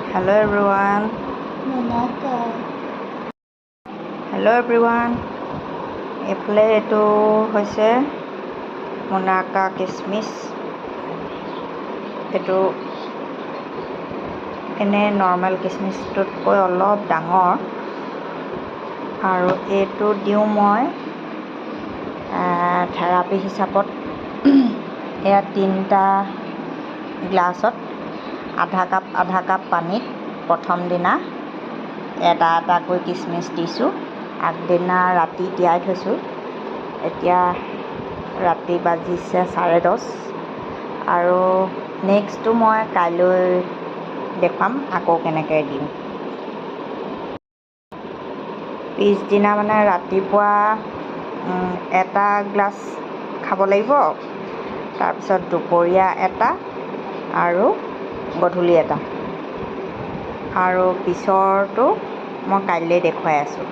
Hello everyone. Hello everyone. এইফালে এইটো হৈছে মোনাকা কিচমিচ। এইটো এনে নৰ্মেল কিচমিচটোতকৈ অলপ ডাঙৰ আৰু এইটো দিওঁ মই থেৰাপি হিচাপত। এয়া 3টা গ্লাছত আধা কাপ পানীত প্ৰথম দিনা এটাকৈ কিচমিচ দিছোঁ। আগদিনা ৰাতি তিয়াই থৈছোঁ। এতিয়া ৰাতি বাজিছে 10:30 আৰু নেক্সটটো মই কাইলৈ দেখুৱাম আকৌ কেনেকৈ দিওঁ। পিছদিনা মানে ৰাতিপুৱা এটা গ্লাছ খাব লাগিব, তাৰপিছত দুপৰীয়া এটা আৰু গধূলি এটা, আৰু পিছৰটো মই কাইলৈ দেখুৱাই আছোঁ।